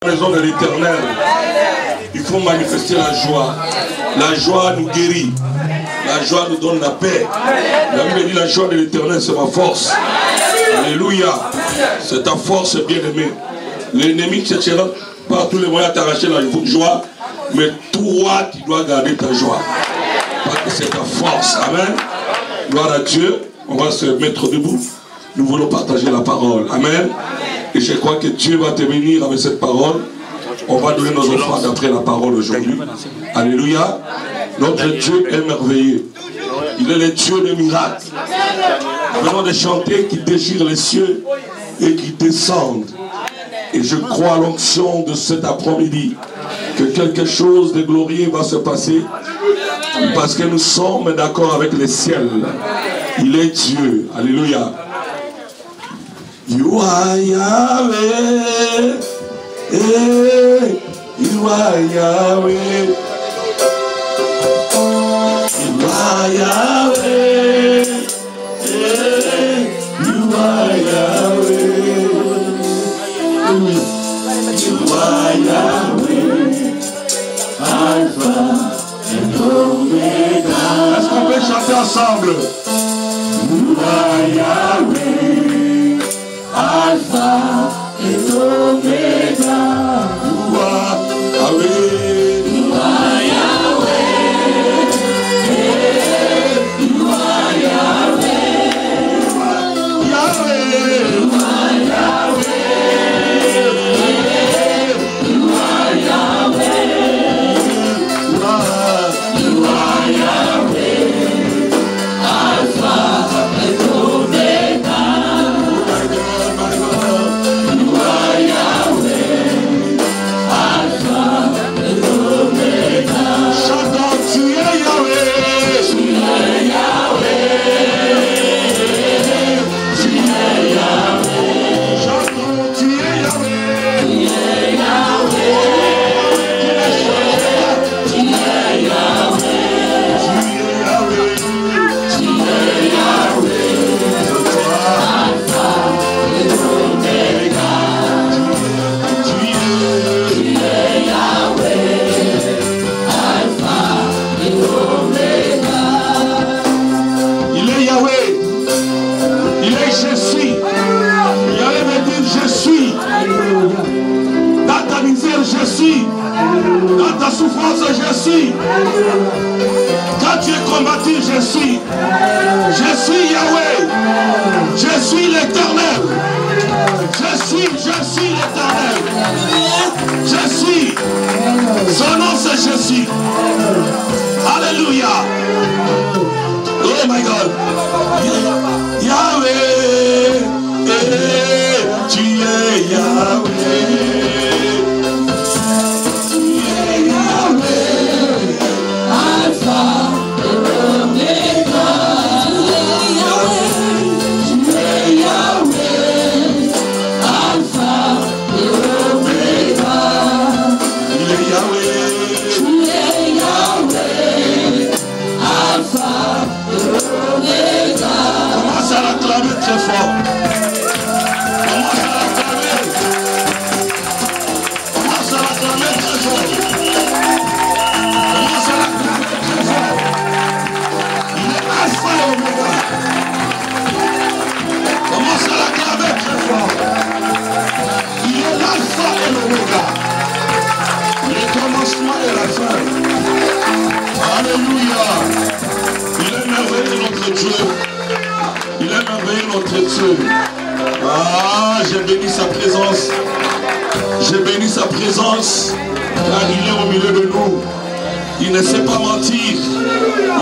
La maison de l'Éternel, il faut manifester la joie. La joie nous guérit. La joie nous donne la paix. La Bible dit la joie de l'Éternel, c'est ma force. Alléluia. C'est ta force, bien-aimé. L'ennemi cherchera par tous les moyens à t'arracher la joie. Mais toi, tu dois garder ta joie. Parce que c'est ta force. Amen. Gloire à Dieu. On va se mettre debout. Nous voulons partager la parole. Amen. Et je crois que Dieu va te bénir avec cette parole. On va donner nos offrandes après la parole aujourd'hui. Alléluia. Notre Dieu est merveilleux. Il est le Dieu des miracles. Nous venons de chanter qui déchire les cieux et qui descendent. Et je crois à l'onction de cet après-midi que quelque chose de glorieux va se passer parce que nous sommes d'accord avec le ciel. Il est Dieu. Alléluia. You are Yahweh. You are Yahweh. You are Yahweh. You are Yahweh. You are Yahweh. Alpha and Omega. Est-ce qu'on peut chanter ensemble? You are Yahweh. Alpha and Omega. You are Yahweh. You are Yahweh. You are Yahweh. Yahweh. You are Yahweh. You are Yahweh. You are Yahweh. Alpha and Omega. You are Yahweh. Alpha and Omega. Chantons, tu es Yahweh. Tu es Yahweh. Tu es Yahweh. Chantons, tu es Yahweh. Tu es Yahweh. Tu es Yahweh. Tu es Yahweh. Alpha et Omega. Tu es Yahweh. Alpha et Omega. Il est Yahweh. Il est je suis. Yahweh veut dire je suis. Dans ta misère, je suis. Dans ta souffrance, je suis. Quand tu es combattu, je suis. Je suis Yahweh. Je suis l'Éternel. Je suis l'Éternel. Je suis. Son nom c'est je suis. Alléluia. Oh my God. Yahweh. Tu es Yahweh. Commence à l'acclamer très fort. Commence à l'acclamer. Commence à l'acclamer très fort. Commence à l'acclamer très fort. Il est Alpha et Omega. Commence à l'acclamer très fort. Il est l'Alpha et l'Omega. Le commencement et la fin. Alléluia. Il est merveilleux notre Dieu. Il est merveilleux notre Dieu. Ah, j'ai béni sa présence. J'ai béni sa présence. Car il est au milieu de nous. Il ne sait pas mentir.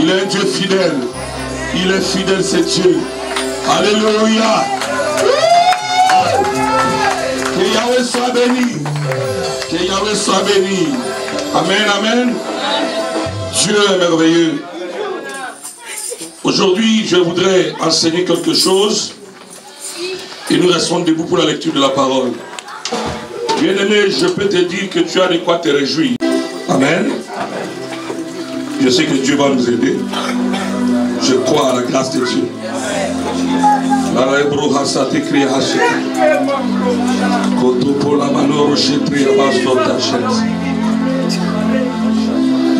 Il est un Dieu fidèle. Il est fidèle, c'est Dieu. Alléluia. Que Yahweh soit béni. Que Yahweh soit béni. Amen, amen. Dieu est merveilleux. Aujourd'hui, je voudrais enseigner quelque chose et nous restons debout pour la lecture de la parole. Bien-aimé, je peux te dire que tu as de quoi te réjouir. Amen. Je sais que Dieu va nous aider. Je crois à la grâce de Dieu.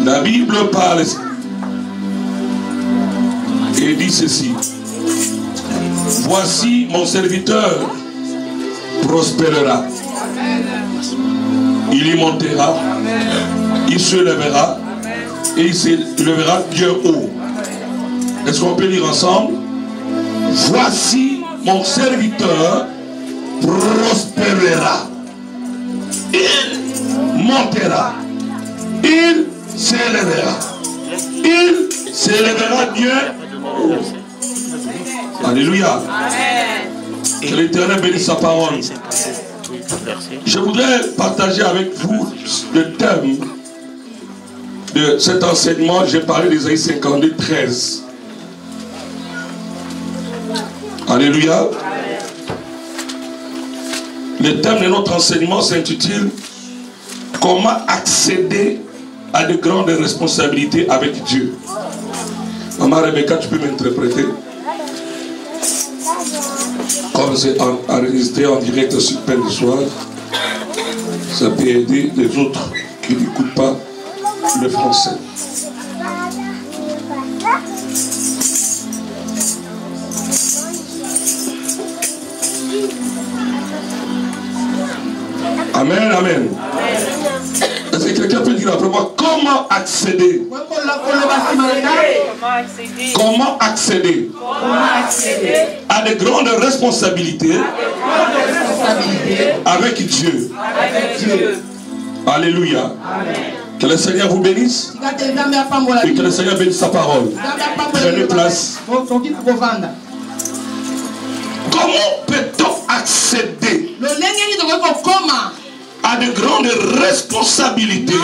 La Bible parle et dit ceci. Voici mon serviteur prospérera. Il y montera, il se lèvera et il se lèvera bien haut. Est-ce qu'on peut lire ensemble? Voici mon serviteur prospérera. Il montera, il s'élèvera, il s'élèvera bien haut. Alléluia. Que l'Éternel bénisse sa parole. Je voudrais partager avec vous le thème de cet enseignement. J'ai parlé d'Ésaïe 52, 13. Alléluia. Le thème de notre enseignement s'intitule « Comment accéder à de grandes responsabilités avec Dieu ». Maman Rebecca, tu peux m'interpréter? Comme c'est enregistré en direct sur Peine du Soir, ça peut aider les autres qui n'écoutent pas le français. Amen, amen. Est-ce que quelqu'un peut dire après moi comment accéder? Comment accéder à de grandes responsabilités avec Dieu? Alléluia. Que le Seigneur vous bénisse et que le Seigneur bénisse sa parole. Prenez place. Comment peut-on accéder à de grandes responsabilités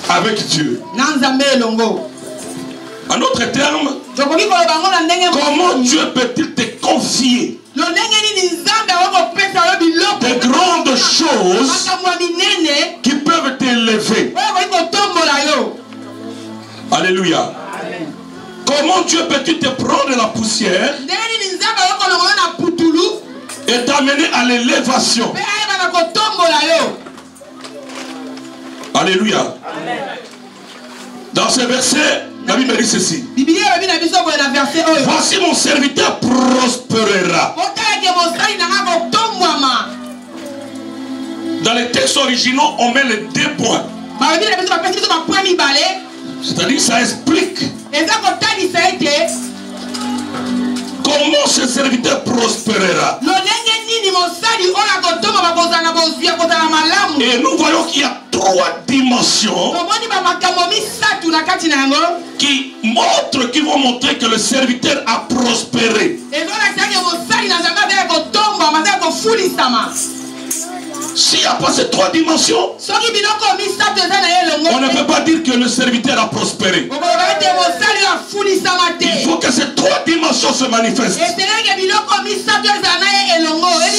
avec Dieu? En d'autres termes, comment Dieu peut-il te confier de grandes choses qui peuvent t'élever? Alléluia. Comment Dieu peut-il te prendre de la poussière et t'amener à l'élévation? Alléluia. Dans ce verset, la Bible dit ceci. Voici mon serviteur prospérera. Dans les textes originaux, on met les deux points. C'est-à-dire ça explique comment ce serviteur prospérera. Et nous voyons qu'il y a trois dimensions qui montrent, qui vont montrer que le serviteur a prospéré. S'il n'y a pas ces trois dimensions, on ne peut pas dire que le serviteur a prospéré. Il faut que ces trois dimensions se manifestent.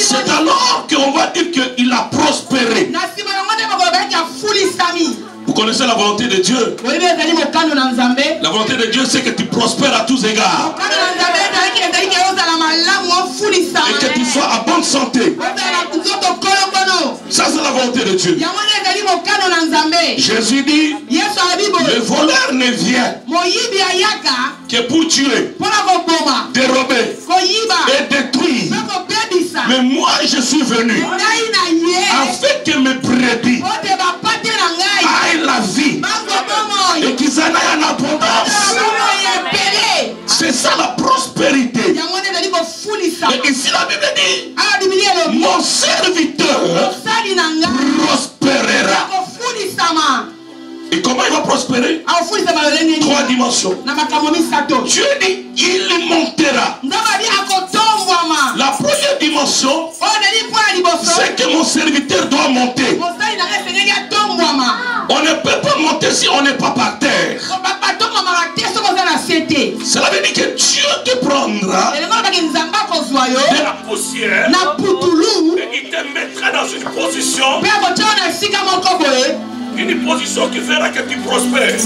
C'est alors qu'on va dire qu'il a prospéré. Vous connaissez la volonté de Dieu. La volonté de Dieu, c'est que tu prospères à tous égards. Et que tu sois à bonne santé. Ça, c'est la volonté de Dieu. Jésus dit, le voleur ne vient que pour tuer, dérober et détruire. Mais moi, je suis venu afin que mes brebis aient la vie et qu'ils en aient en abondance. C'est ça la prospérité. Et ici la Bible dit, mon serviteur prospérera. Et comment il va prospérer? Trois dimensions. Dieu dit, il montera. La première dimension, c'est que mon serviteur doit monter. On ne peut pas monter si on n'est pas par terre. Cela veut dire que Dieu te prendra de la poussière et il te mettra dans une position qui fera que tu prospères.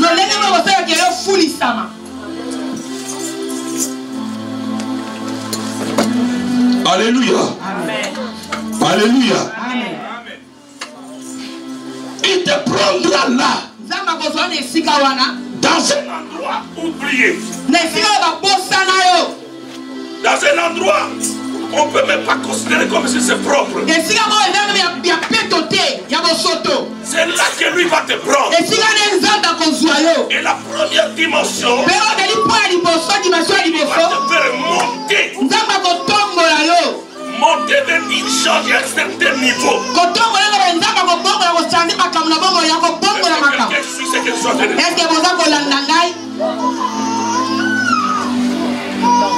Alléluia. Alléluia. Il te prendra là. Dans un endroit oublié. Dans un endroit, on ne peut même pas considérer comme si c'est propre. C'est là que lui va te prendre. Et la première dimension, il va te faire monter. Monter vers une charge à un certain niveau.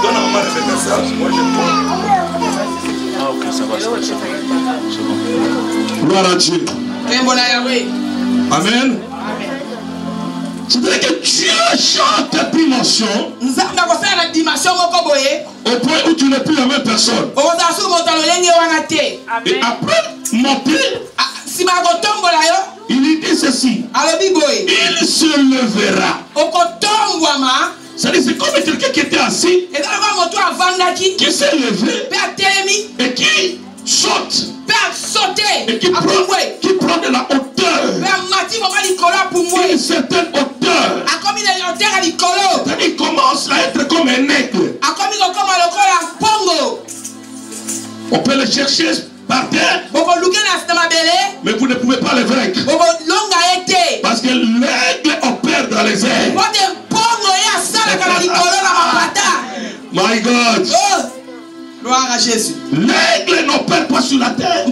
Donne-moi le message, moi je prends. Ah ok, ça va, c'est bon. Gloire à Dieu. Amen. C'est-à-dire que Dieu change ta dimension au point où tu n'es plus la même personne. Et après monter, il dit ceci. Il se levera. C'est-à-dire c'est comme quelqu'un qui était assis, qui s'est levé et qui saute. Et qui prend de la hauteur. Une certaine hauteur. C'est-à-dire qu'il commence à être comme un aigle. On peut le chercher par terre, mais vous ne pouvez pas le vaincre. Parce que l'aigle opère dans les airs. My God. Gloire à Jésus. L'aigle n'opère pas sur la terre.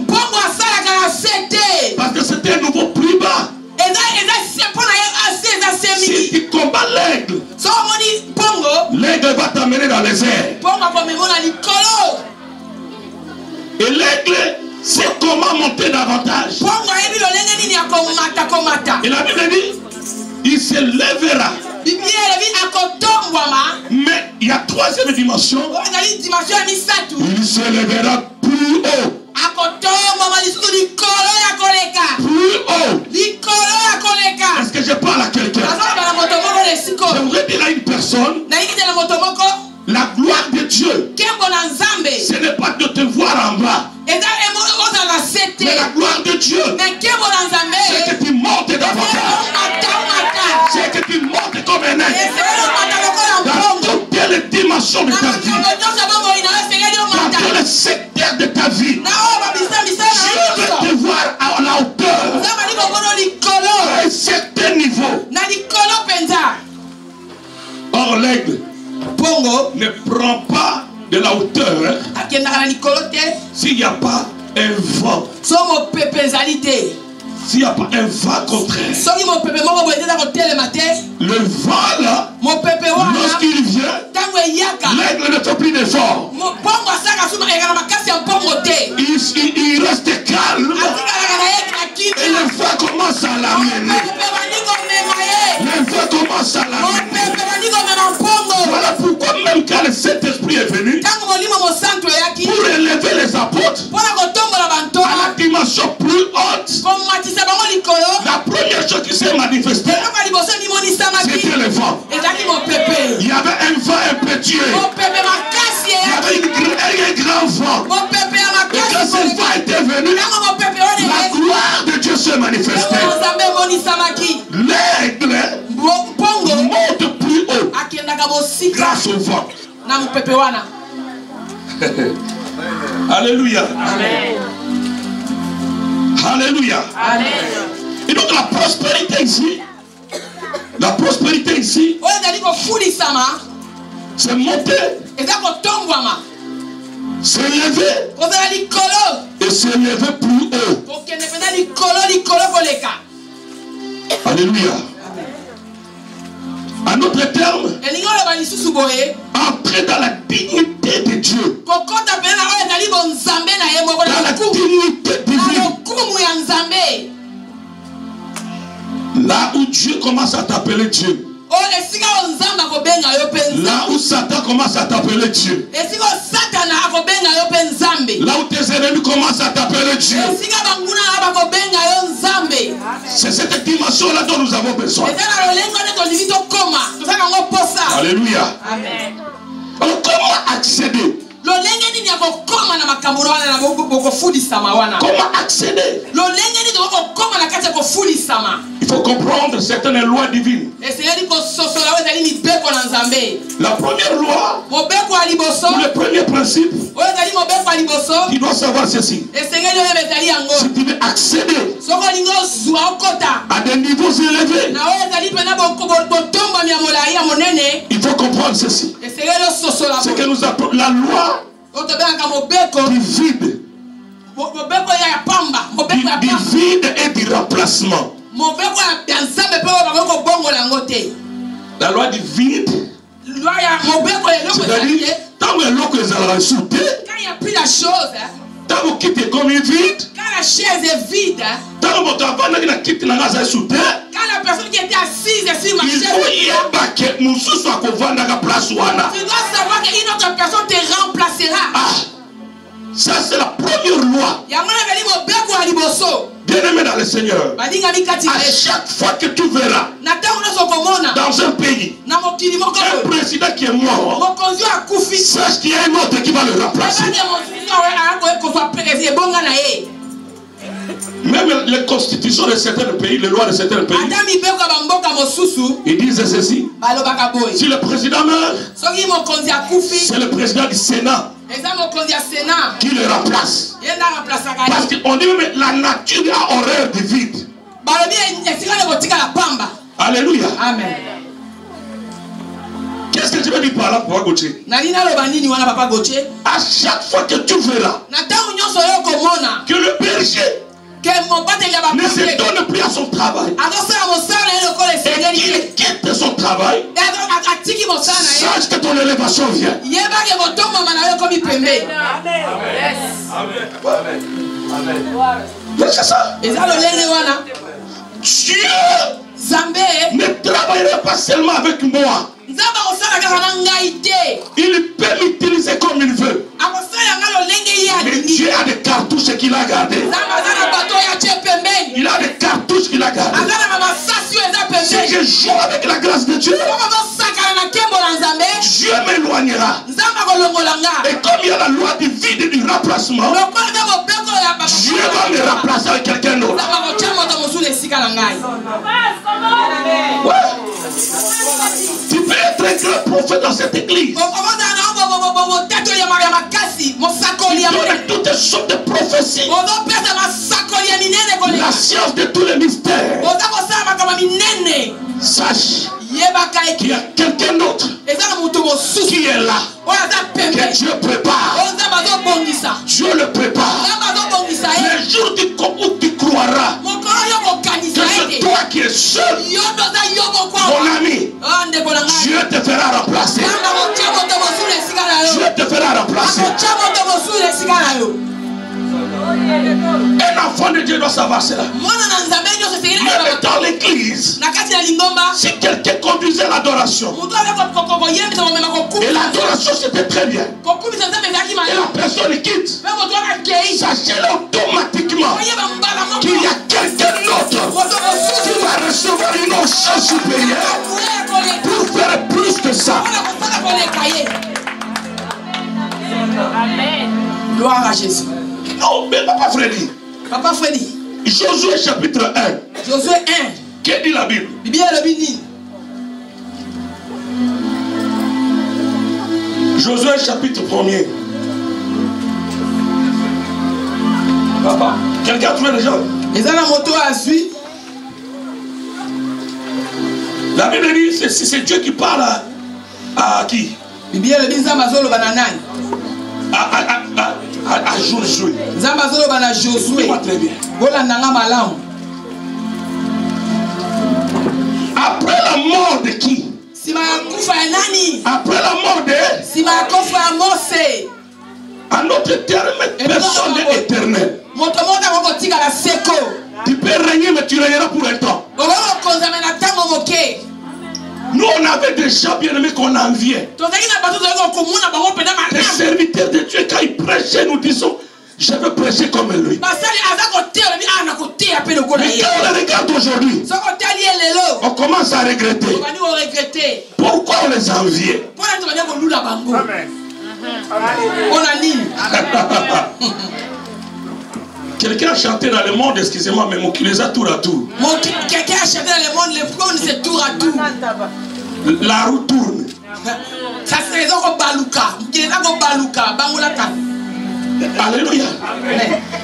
Parce que c'est un nouveau plus bas. Si tu combats l'aigle, l'aigle va t'amener dans les airs. Et l'aigle sait comment monter davantage. Et la Bible dit, il se lèvera. Mais il y a troisième dimension. Il se lèvera plus haut. Plus haut. Est-ce que je parle à quelqu'un? J'aimerais dire à une personne, la gloire de Dieu, ce n'est pas de te voir en bas. Mais la gloire de Dieu, c'est que tu montes davantage. C'est que tu montes comme un aigle. Dans toutes les dimensions de ta vie. Dans tous les secteurs de ta vie. Dieu veut te voir à la hauteur. À un certain niveau. Or l'aigle ne prend pas de la hauteur s'il n'y a pas un vent. S'il n'y a pas un vent contraire. Le vent là, lorsqu'il vient, l'aigle ne fait plus d'effort. Il reste calme. Et le vent commence à l'amener. Le vent commence à l'amener. Voilà pourquoi même quand le Saint-Esprit est venu pour élever les apôtres à la dimension plus haute, la première chose qui s'est manifestée, c'était le vent. Il y avait un vent impétueux. Il y avait un grand vent. Et quand ce vent était venu, la gloire de Dieu se manifestait. L'aigle monte plus haut grâce au vent. Alléluia. Alléluia. Et donc la prospérité ici, c'est monter, c'est lever et se lever plus haut. Alléluia. En d'autres termes, entrer dans la dignité de Dieu. Dans la dignité divine. Là où Dieu commence à t'appeler Dieu. Là où Satan commence à t'appeler Dieu. Là où tes ennemis commencent à t'appeler Dieu. C'est cette dimension-là dont nous avons besoin. Alléluia. Alors comment accéder Comment accéder? Il faut comprendre certaines lois divines. La première loi, le premier principe, tu dois savoir ceci. Si tu veux accéder à des niveaux élevés, il faut comprendre ceci. C'est que nous appelons la loi du vide. Du vide et du remplacement. La loi du vide, c'est-à-dire, tant que l'eau est soudée, tant que quitte comme une vide, quand la chaise est vide, tant que quitte la soudée, quand la personne qui était assise sur ma chaise, tu dois savoir qu'une autre personne te remplacera. Ça c'est la première loi. Bien-aimé dans le Seigneur, à chaque fois que tu verras dans un pays un président qui est mort, sache qu'il y a un autre qui va le remplacer. Même les constitutions de certains pays, les lois de certains pays, ils disent ceci: si le président meurt, c'est le président du Sénat qui le remplace. Parce qu'on dit même la nature a horreur du vide. Alléluia. Amen. Qu'est-ce que tu veux dire par là, Papa Gauthier? À chaque fois que tu verras que le berger ne se donne plus à son travail et qu'il quitte son travail, sache que ton élévation vient. C'est ça. Dieu ne travaillera pas seulement avec moi. Il peut m'utiliser comme il veut. Mais Dieu a des cartouches qu'il a gardées. Il a des cartouches qu'il a gardées. Si je joue avec la grâce de Dieu, Dieu m'éloignera. Et comme il y a la loi du vide et du remplacement, Dieu va me remplacer avec quelqu'un d'autre. Ouais. Tu peux être un grand prophète dans cette église. Il donne toutes sortes de prophéties. La science de tous les mystères. Sache qu'il y a quelqu'un d'autre qui est là, que Dieu prépare. Dieu le prépare. Le jour où tu croiras que c'est toi qui es seul, mon ami, Dieu te fera remplacer. Dieu te fera remplacer. Un enfant de Dieu doit savoir cela. Même dans l'église, si quelqu'un conduisait l'adoration, et l'adoration c'était très bien, et la personne quitte, sachez automatiquement qu'il y a quelqu'un d'autre qui va recevoir une onction supérieure pour faire plus que ça. Gloire à Jésus. Non, mais Papa Freddy. Papa Freddy. Josué chapitre 1. Josué 1. Que dit la Bible? Josué chapitre 1er. Papa, quelqu'un a trouvé déjà? La Bible dit, c'est Dieu qui parle à qui? À Josué. Écoutez-moi très bien. Après la mort de qui? Après la mort de... En notre terme, personne n'est éternel. Tu peux régner, mais tu régneras pour un temps. Nous, on avait des gens bien aimés qu'on enviait. Les serviteurs de Dieu, quand ils prêchaient, nous disons, je veux prêcher comme lui. Mais quand on les regarde aujourd'hui, on commence à regretter. Pourquoi on les enviait? On a dit. Quelqu'un a chanté dans le monde, excusez-moi, mais mon qui les a tour à tour. Quelqu'un a chanté dans le monde, le monde c'est tour à tour. La roue tourne. Ça c'est raison qu'on balouka. Il est là qu'on balouka. Bangolaka. Alléluia.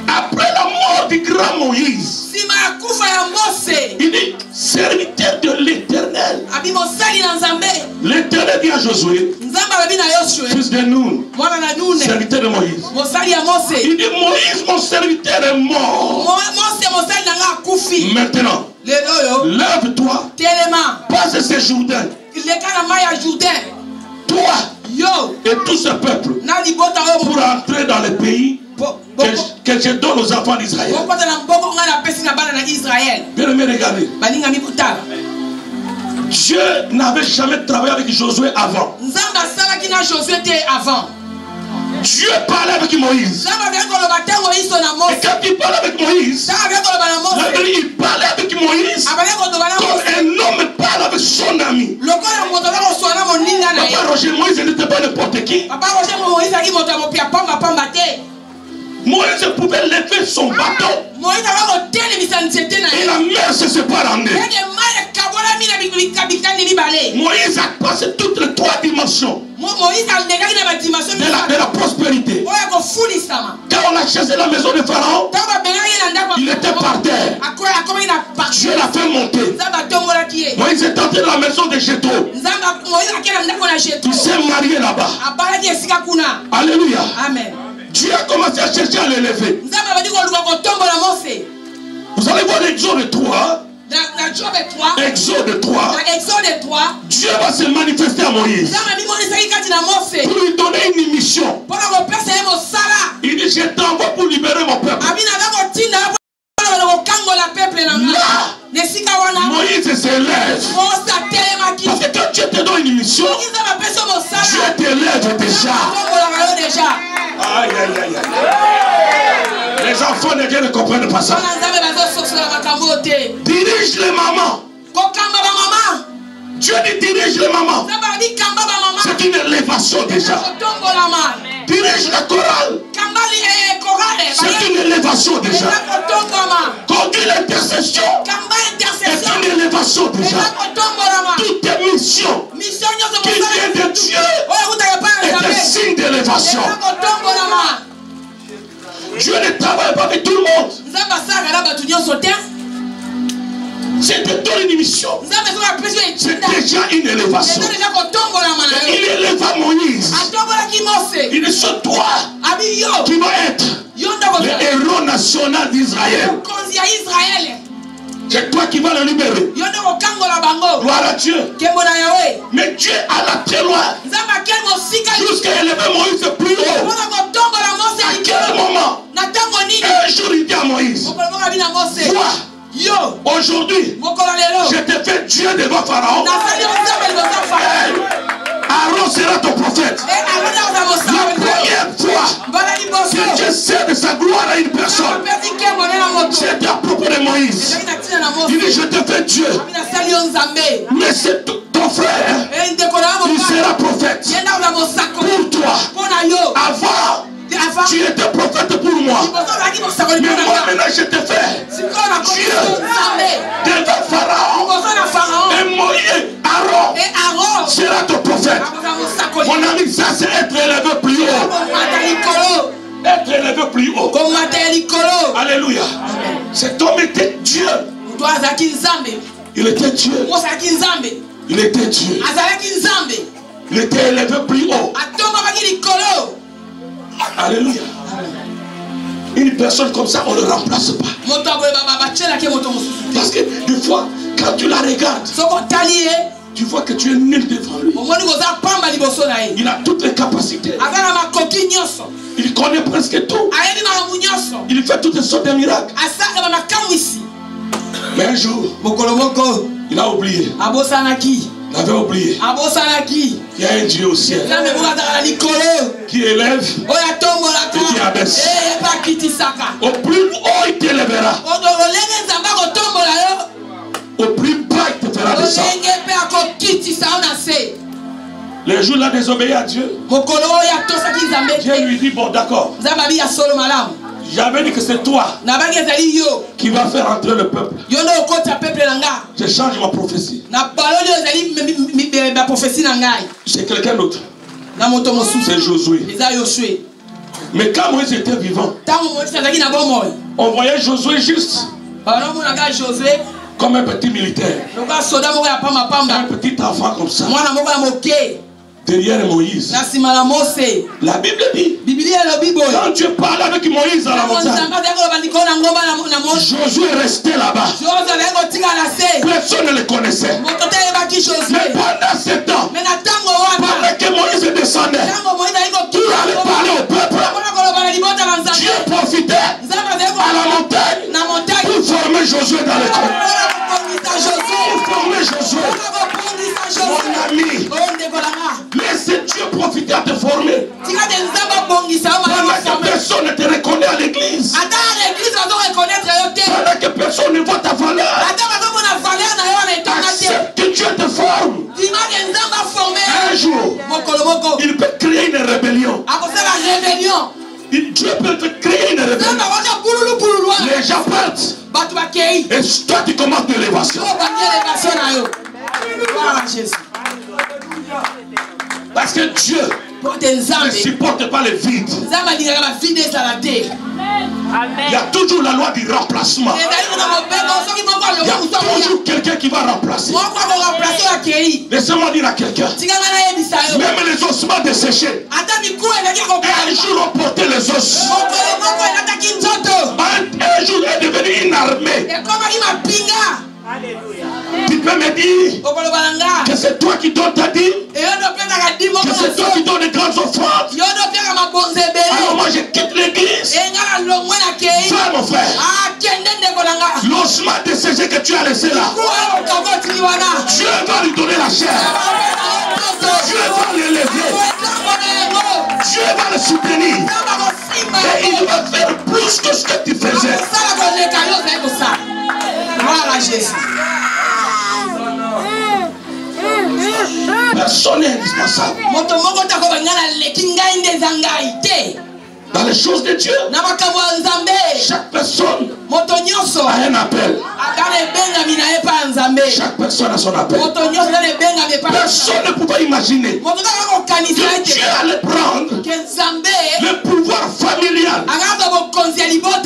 Après la mort du grand Moïse, Si ma koufa ya Mose. il dit serviteur de l'Éternel. Abi mosali na Nzambe. L'Éternel dit à Josué, Nzambe abi na Yoshua. fils de Nun, Mwana na Nune. serviteur de Moïse. Mosali ya Mose. Il dit Moïse, mon serviteur est mort. Mose mosali na nga akufi. Maintenant, Lelo yo. lève-toi, Telema. passe ce Jourdain. Leka na mai ya Jourdain. Toi Yo. et tout ce peuple Na libota yo. pour entrer dans le pays que je donne aux enfants d'Israël. Bien aimé, regardez. Dieu n'avait jamais travaillé avec Josué avant. Dieu parlait avec Moïse. Et quand il parlait avec Moïse, il parlait avec Moïse comme un homme parle avec son ami. Papa Roger, Moïse n'était pas n'importe qui. Moïse pouvait lever son bateau et la mer se sépare en deux. Moïse a passé toutes les trois dimensions de la prospérité. Quand on a chassé la maison de Pharaon, il était par terre. Dieu l'a fait monter. Moïse est entré dans la maison de Jétro. Il s'est marié là-bas. Alléluia. Amen. Dieu a commencé à chercher à l'élever. Vous allez voir l'Exode 3. Exode 3. Dieu va se manifester à Moïse pour lui donner une mission. Il dit, je t'envoie pour libérer mon peuple. Là, Moïse s'élève. Parce que quand Dieu te donne une mission, Dieu t'élève déjà. Aïe, aïe, aïe, aïe. Les enfants de Dieu ne comprennent pas ça. Dirige les mamans. Dieu dit dirige les mamans. C'est une élévation déjà. Dirige la chorale. C'est une élévation déjà. Conduire l'intercession. C'est une élévation déjà. Toutes tes missions qui viennent de Dieu est un signe d'élévation. Dieu ne travaille pas avec tout le monde. C'est une mission. C'est déjà une élévation. Il élève Moïse. Il est sur toi qui va être le héros national d'Israël. C'est toi qui vas le libérer. Gloire à Dieu. Mais Dieu alla très loin jusqu'à élever Moïse plus haut. À quel moment? Un jour il dit à Moïse, vois, aujourd'hui, je te fais Dieu devant Pharaon. Aaron sera ton prophète. La première fois que Dieu sert de sa gloire à une personne, c'est à propos de Moïse. Il dit, je te fais Dieu. Mais c'est ton frère, il sera prophète pour toi. Avant, tu étais prophète pour moi. Mais moi maintenant je te fais Dieu devant Pharaon. Et Moïse, Aaron sera ton prophète. Mon ami, ça c'est être élevé plus haut. Être élevé plus haut. Alléluia. Cet homme était Dieu. Il était Dieu. Il était Dieu. Il était élevé plus haut. Alléluia. Une personne comme ça, on ne le remplace pas. Parce que des fois, quand tu la regardes, tu vois que tu es nul devant lui. Il a toutes les capacités. Il connaît presque tout. Il fait toutes sortes de miracles. Mais un jour, il a oublié. Il avait oublié. Il y a un Dieu au ciel qui élève et qui abaisse. Au plus haut, il t'élèvera. Au plus bas, il te fera descendre. Les jours là désobéir à Dieu. Dieu lui dit bon d'accord. J'avais dit que c'est toi qui vas faire entrer le peuple. Je change ma prophétie. C'est quelqu'un d'autre. C'est Josué. Mais quand Moïse était vivant, on voyait Josué juste comme un petit militaire. Un petit enfant comme ça. Derrière Moïse. La Bible dit, quand Dieu parle avec Moïse à la montagne, Josué restait là-bas. Personne ne le connaissait. Mais pendant ce temps, pendant que Moïse descendait, tout allait parler au peuple. Dieu profitait à la montagne pour former Josué dans le camp. Pour former Josué. Mon ami, laisse Dieu profiter à te former. Pendant que personne ne te reconnaît à l'église. Pendant que personne ne voit ta valeur. Accepte que Dieu te forme. Un jour, il peut créer une rébellion. Dieu peut créer une rébellion. Les gens partent. Et toi tu commences l'élévation. Parce que Dieu ne supporte pas le vide. Il y a toujours la loi du remplacement. Il y a toujours quelqu'un qui va remplacer. Laissez-moi dire à quelqu'un, même les ossements desséchés, un jour ont porté les os. Un jour est devenu une armée. Tu peux me dire que c'est toi qui donnes ta dîme, que c'est toi qui donnes les grandes offrandes. Alors moi je quitte l'église. Frère, mon frère, l'osement desséché que tu as laissé là, Dieu va lui donner la chair. Dieu va l'élever. Dieu va le soutenir. Et il va faire plus que ce que tu faisais. Voilà Jésus. Personne n'est indispensable. Dans les choses de Dieu, chaque personne a un appel. Chaque personne a son appel. Personne ne pouvait imaginer que Dieu allait prendre le pouvoir familial.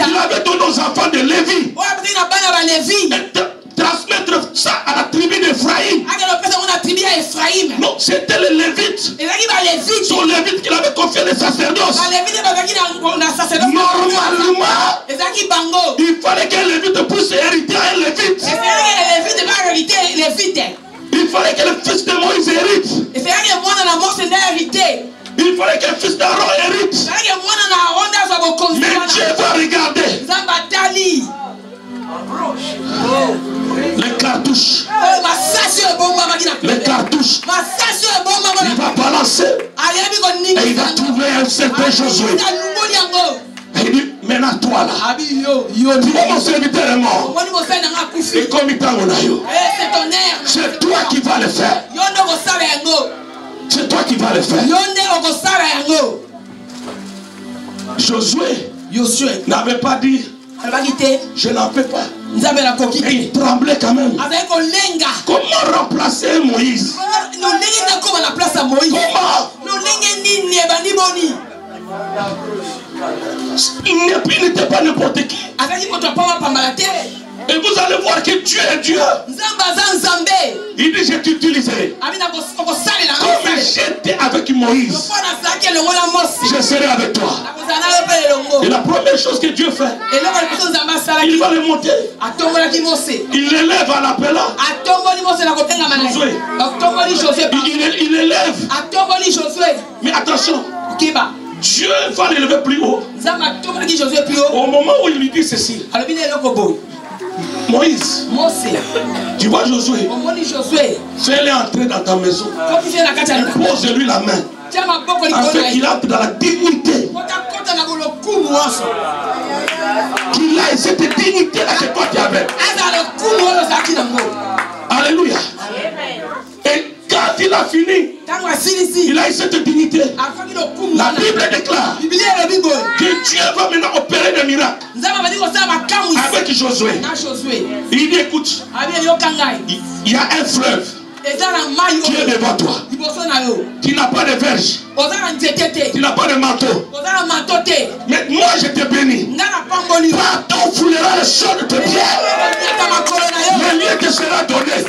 Il avait donné aux enfants de Lévi et transmettre ça à la tribu d'Ephraïm. Non, c'était les Lévites. C'est aux Lévites qu'il avait confié les sacerdoces. Normalement, il fallait qu'un Lévite puisse hériter à un Lévite. Il fallait que le fils de Moïse hérite. Il fallait que le fils d'Aaron hérite. Mais Dieu va regarder les cartouches. Les cartouches. Il va balancer. Et il va trouver un certain Josué. Et il dit, maintenant toi là, mon serviteur est mort. Et comme il t'a c'est toi qui vas le faire. C'est toi qui vas le faire. Josué n'avait pas dit je n'en peux pas. Et il tremblait quand même. Comment remplacer Moïse? Comment? Il n'était pas n'importe qui. Et vous allez voir que Dieu est Dieu. Il dit je t'utiliserai. Comme j'étais avec Moïse, je serai avec toi. Et la première chose que Dieu fait, il va le monter. Il l'élève en l'appelant Josué. Il l'élève. Mais attention, Dieu va l'élever plus haut. Au moment où il lui dit ceci, Moïse, tu vois Josué, fais-le entrer dans ta maison. Pose-lui la main. Afin qu'il entre dans la dignité. Qu'il ait cette dignité-là que toi tu avais. Alléluia. Et quand il a fini, il a eu cette dignité. La Bible déclare que Dieu va maintenant opérer des miracles avec Josué. Il dit écoute, il y a un fleuve qui est devant toi, qui n'a pas de verge, qui n'a pas de manteau. Mais moi je te bénis. Partout foulera le sol de tes pieds. Le lieu te sera donné.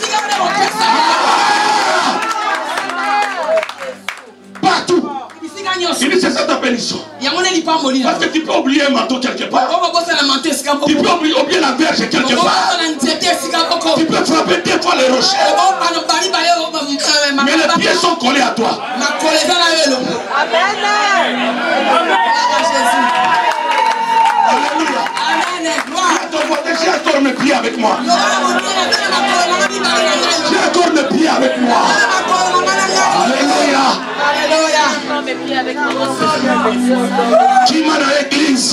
Partout. Il dit c'est ça ta bénédiction. Parce que tu peux oublier un manteau quelque part. Tu peux oublier la verge quelque part. Tu peux frapper des fois les rochers. Mais les pieds sont collés à toi. Alléluia. J'ai encore mes pieds avec moi. J'ai encore mes pieds avec moi. Alléluia. Qui m'a dans l'église?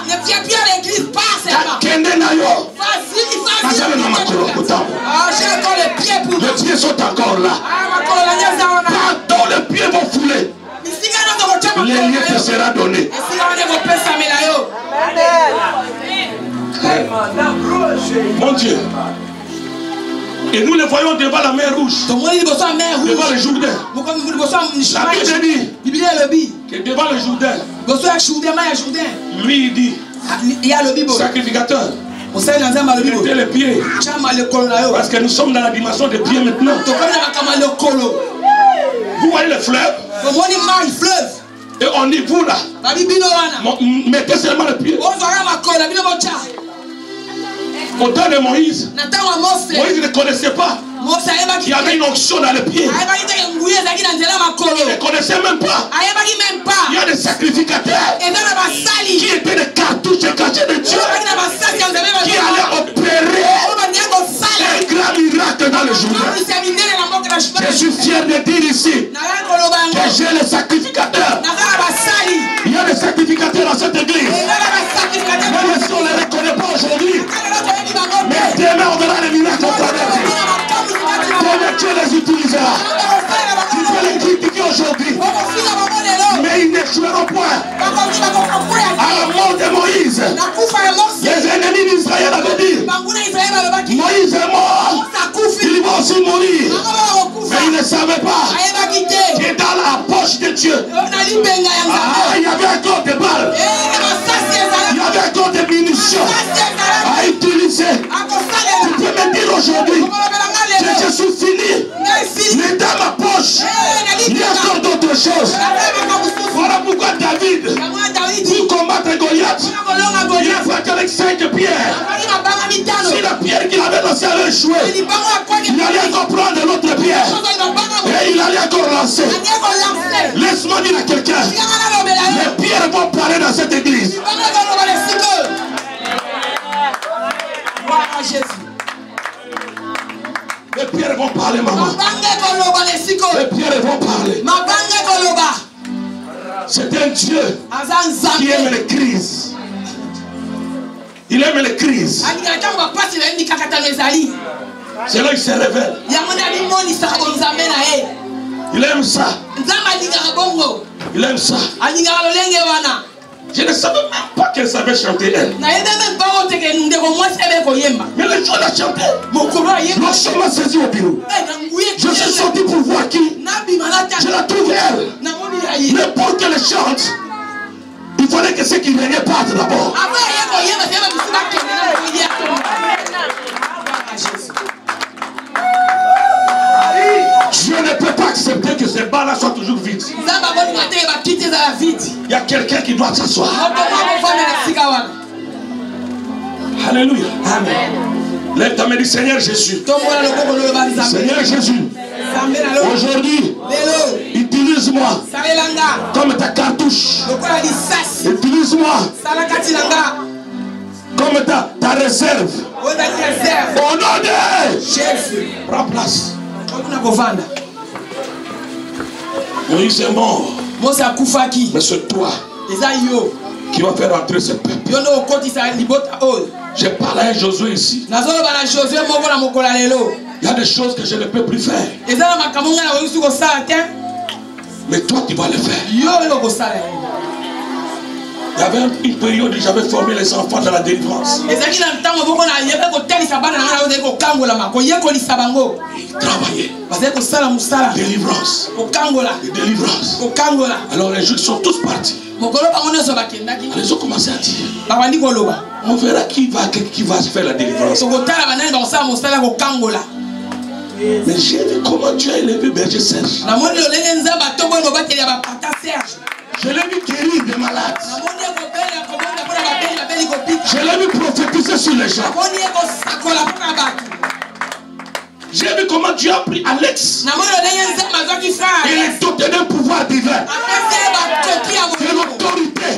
Ne viens plus à l'église, pas seulement. J'ai encore les pieds pour les pieds sont encore là. Pardon, les pieds vont fouler. Les lieux te sera donné. Mon Dieu. Et nous les voyons devant la mer rouge. Devant le Jourdain. La Bible dit que devant le Jourdain, lui il dit sacrificateur. Mettez les pieds. Parce que nous sommes dans la dimension des pieds maintenant. Vous voyez le fleuve? Et on dit vous là. Mettez seulement les pieds. Au temps de Moïse, Moïse ne connaissait pas. Il y avait une onction dans les pieds. Il ne connaissait même pas. Il y a des sacrificateurs qui étaient des cartouches cachées de Dieu qui allaient opérer un grand miracle dans le jour. Je suis fier de dire ici que j'ai les sacrificateurs. Il y a des sacrificateurs dans cette église. Même si on ne les reconnaît pas aujourd'hui, mais demain on verra les miracles au travers. Demain Dieu les utilisera. Tu peux les critiquer aujourd'hui, mais ils n'échoueront point. À la mort de Moïse, les ennemis d'Israël avaient dit Moïse est mort, il va aussi mourir. Mais ils ne savaient pas que dans la poche de Dieu, il y avait encore des balles, il y avait encore des munitions à utiliser. Tu peux me dire aujourd'hui que je suis fini, mais dans ma poche, il y a encore d'autres choses. Voilà pourquoi David, pour combattre Goliath, il a frappé avec 5 pierres. Si la pierre qu'il avait lancée avait échoué, il allait encore prendre l'autre pierre et il allait encore lancer. Laisse-moi dire à quelqu'un, les pierres vont parler dans cette église. Les pierres vont parler, maman. Les pierres vont parler. C'est un Dieu qui aime les crises. Il aime les crises. C'est là qu'il se révèle. Il aime ça. Il aime ça. Je ne savais même pas qu'elle savait chanter elle. Mais le jour l'a chanté. Lorsqu'on m'a saisi au bureau, je suis sorti pour voir qui. Je la trouve elle. Mais pour qu'elle chante, il fallait que ceux qui venaient partent d'abord. Je ne peux pas accepter que ces bas-là soient toujours vides. Il y a quelqu'un qui doit s'asseoir. Alléluia. Amen. Lève ta main, dis Seigneur Jésus. Seigneur Jésus. Aujourd'hui, utilise-moi comme ta cartouche. Utilise-moi comme ta réserve. Au nom de Jésus. Prends place. Moïse est mort. Mais c'est toi qui va faire entrer ce peuple. Je parle à Josué ici. Il y a des choses que je ne peux plus faire. Mais toi, tu vas le faire. Il y avait une période où j'avais formé les enfants dans la délivrance. Ils travaillaient. Délivrance. Délivrance. Alors les gens sont tous partis. Ils ont commencé à dire, on verra qui va faire la délivrance. Mais j'ai vu comment tu as élevé berger Serge. Je l'ai vu guérir des malades. Je l'ai vu prophétiser sur les gens. J'ai vu comment tu as pris Alex et les doté d'un pouvoir divin, de l'autorité,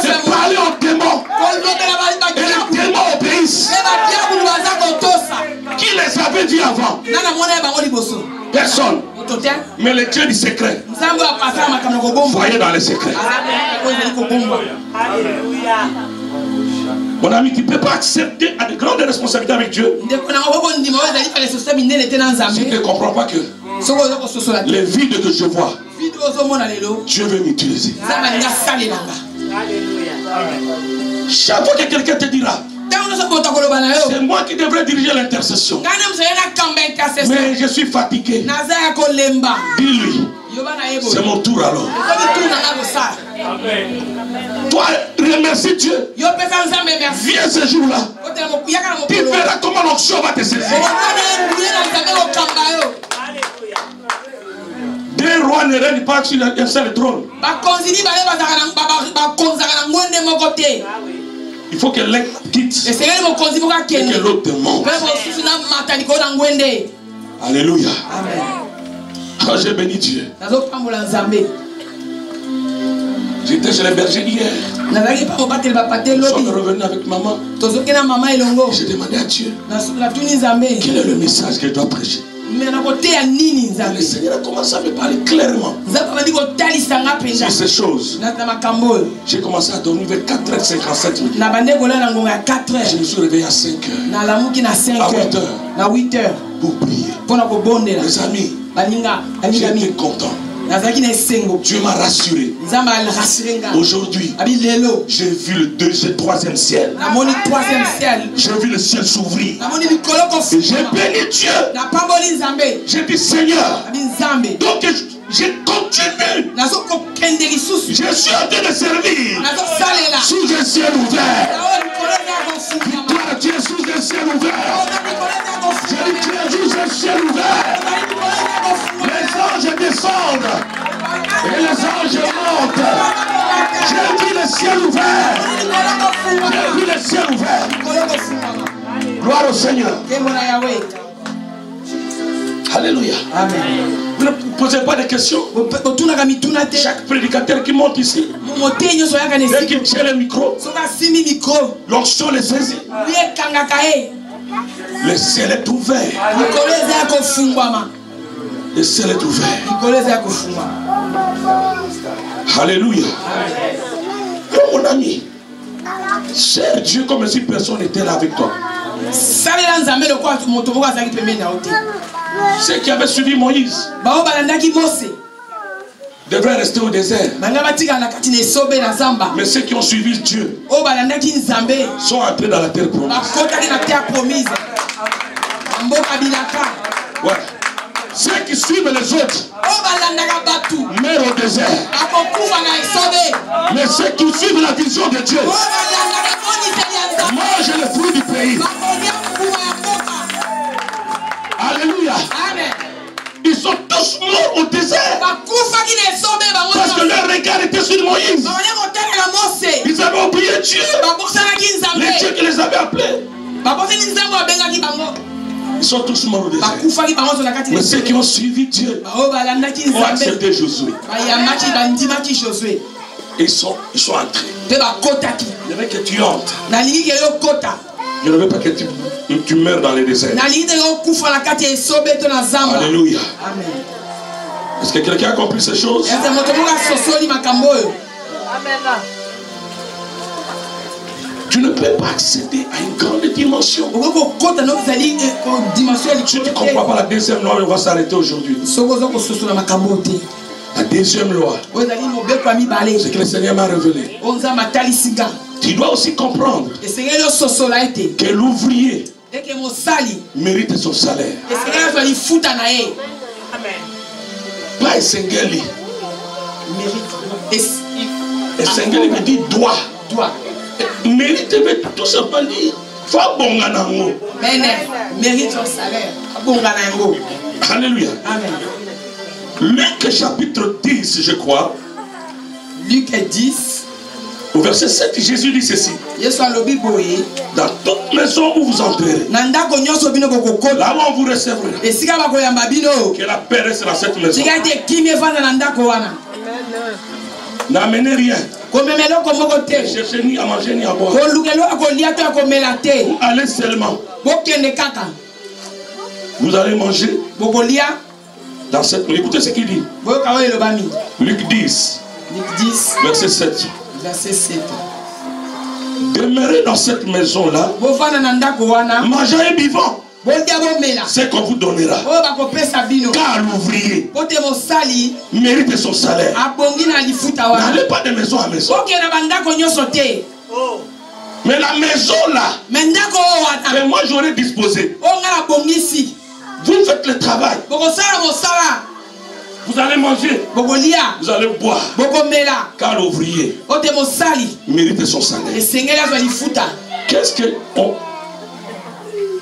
de parler aux démons. Et les démons obéissent. Qui les avait vus avant? Personne. Mais le Dieu du secret, voyez dans les secrets. Mon ami, tu ne peux pas accepter à de grandes responsabilités avec Dieu si tu ne comprends pas que les vides que je vois, Dieu veut m'utiliser. Chaque fois que quelqu'un te dira, c'est moi qui devrais diriger l'intercession, mais je suis fatigué, dis-lui, c'est mon tour alors. Toi, remercie Dieu. Viens ce jour-là. Tu verras comment l'onction va te saisir. Deux rois ne règnent pas sur un seul trône. Il faut que l'un quitte et que l'autre monte. Alléluia. Quand j'ai béni Dieu, j'étais chez les bergers hier. Nous sommes revenus avec maman. J'ai demandé à Dieu quel est le message que je dois prêcher. Le Seigneur a commencé à me parler clairement sur ces choses. J'ai commencé à dormir vers 4h57. Je me suis réveillé à 5h. À 8h. Pour prier. Les amis, j'étais content. Dieu m'a rassuré. Aujourd'hui, j'ai vu le troisième ciel. J'ai vu le ciel s'ouvrir. Et j'ai béni Dieu. J'ai dit Seigneur, donc je continue. Je suis en train de servir sous un ciel ouvert. Toi, tu es sous un ciel ouvert. J'ai dit tu es sous un ciel ouvert. Les anges descendent et les anges montent. J'ai vu le ciel ouvert. J'ai vu le ciel ouvert. Gloire au Seigneur. Alléluia. Amen. Vous ne posez pas de questions. Chaque prédicateur qui monte ici, dès qu'il tient le micro, l'onction les saisit. Le ciel est ouvert. Le ciel est ouvert. Alléluia. Oh, mon ami, cher Dieu comme si personne n'était là avec toi. Ceux qui avaient suivi Moïse devraient rester au désert. Mais ceux qui ont suivi Dieu sont entrés dans la terre promise. Ouais. Ceux qui suivent les autres meurent au désert. Mais ceux qui suivent la vision de Dieu mangent le fruit du pays. Alléluia. Ils sont tous morts au désert. Parce que leur regard était sur Moïse. Ils avaient oublié Dieu. Les dieux qui les avaient appelés. Ils sont tous morts au désert. Mais ceux qui ont suivi Dieu ont accepté Josué. Ils sont entrés. Je veux que tu entres. Je ne veux pas que tu meurs dans les déserts. Alléluia. Est-ce que quelqu'un a compris ces choses? Tu ne peux pas accéder à une grande dimension. Tu ne comprends pas la deuxième loi, on va s'arrêter aujourd'hui. La deuxième loi, c'est que le Seigneur m'a révélé. Tu dois aussi comprendre que l'ouvrier mérite son salaire. Pas Esengeli. Esengeli me dit doit. Mérite veut tout simplement dire fa bonga nango. Mérite son salaire. Alléluia. Amen. Luc chapitre 10, je crois. Luc 10. Au verset 7, Jésus dit ceci. Dans toute maison où vous entrerez, là où on vous recevra, que la paix reste dans cette maison. N'amenez rien. Ne cherchez ni à manger ni à boire. Allez seulement. Vous allez manger dans cette maison. Écoutez ce qu'il dit. Luc 10, verset 7. Verset 7. Demeurez dans cette maison-là, mangeant et buvant ce qu'on vous donnera. Car l'ouvrier mérite son salaire. N'allez pas de maison à maison. Mais la maison là, que moi j'aurais disposé, vous faites le travail. Vous allez manger, vous allez boire, car l'ouvrier mérite son salaire.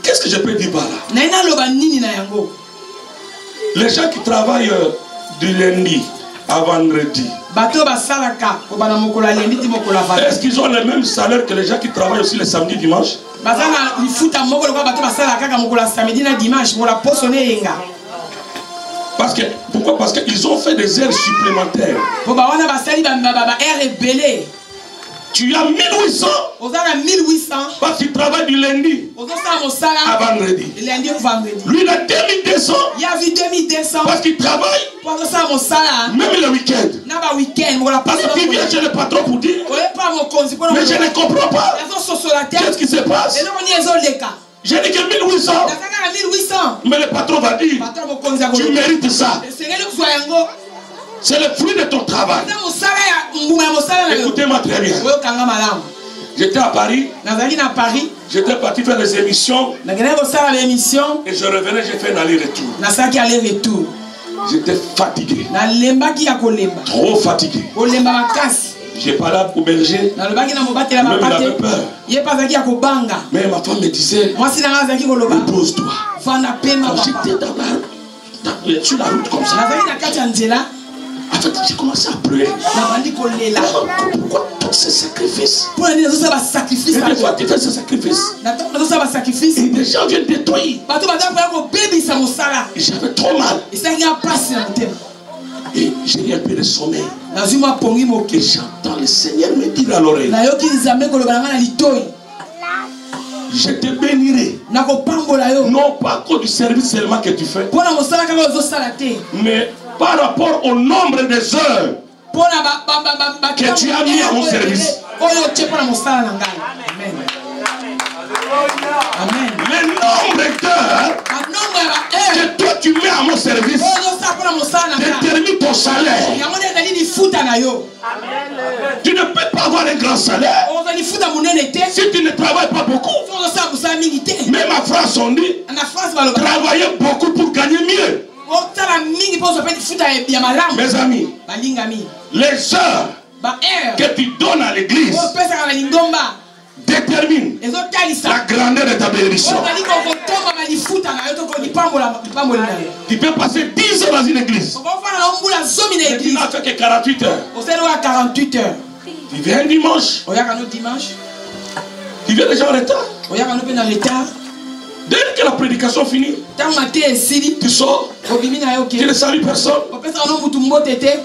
Qu'est-ce que je peux dire par là? Les gens qui travaillent du lundi à vendredi, est-ce qu'ils ont le même salaire que les gens qui travaillent aussi le samedi dimanche? Pourquoi? Parce qu'ils ont fait des heures supplémentaires. Tu as 1800 parce qu'il travaille du lundi à vendredi. Lui, il a 2200 parce qu'il travaille même le week-end. Parce qu'il vient chez le patron pour dire mais je ne comprends pas. Qu'est-ce qui se passe? J'ai dit que 1800. Mais le patron va dire tu mérites ça. C'est le fruit de ton travail. Écoutez-moi très bien. J'étais à Paris. J'étais parti faire des émissions. Et je revenais, j'ai fait un aller-retour. J'étais fatigué. Trop fatigué. J'ai parlé au berger. Même il avait peur. Mais ma femme me disait repose-toi. Quand j'étais sur la route comme ça, en fait, j'ai commencé à pleurer. Pourquoi tous ces sacrifices? Et des fois, tu fais ces sacrifices. Et des gens viennent détruire. J'avais trop mal. Et j'ai eu un peu de sommeil. Et j'entends le Seigneur me dire à l'oreille je te bénirai. Non pas que du service seulement que tu fais, mais par rapport au nombre des heures que tu as mis à mon service. Amen. Le nombre d'heures que toi tu mets à mon service détermine ton salaire. Tu ne peux pas avoir un grand salaire si tu ne travailles pas beaucoup. Même en France on dit travailler beaucoup pour gagner mieux. Mes amis, les heures que tu donnes à l'église détermine la grandeur de ta bénédiction. Tu peux passer 10 heures dans une église et tu n'as fait que 48 heures. Tu viens un dimanche, tu viens déjà en retard. Dès que la prédication finit, tu sors, tu ne salues personne.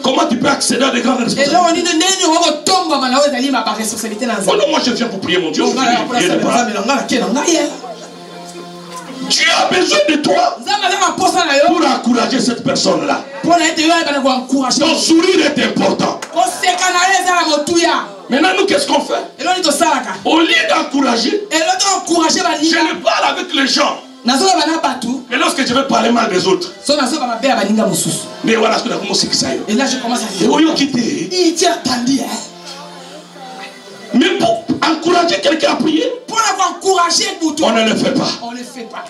Comment tu peux accéder à des grandes responsabilités? Oh non, moi je viens pour prier mon Dieu. Dieu a besoin de toi pour encourager cette personne-là. Ton sourire est important. Maintenant, nous, qu'est-ce qu'on fait? Au lieu d'encourager, je ne parle avec les gens. Mais lorsque je vais parler mal des autres, mais voilà ce que nous avons dit. Et là, je commence à dire. Il tient attendu. Mais pour encourager quelqu'un à prier, pour encourager on ne le fait pas. On ne le fait pas.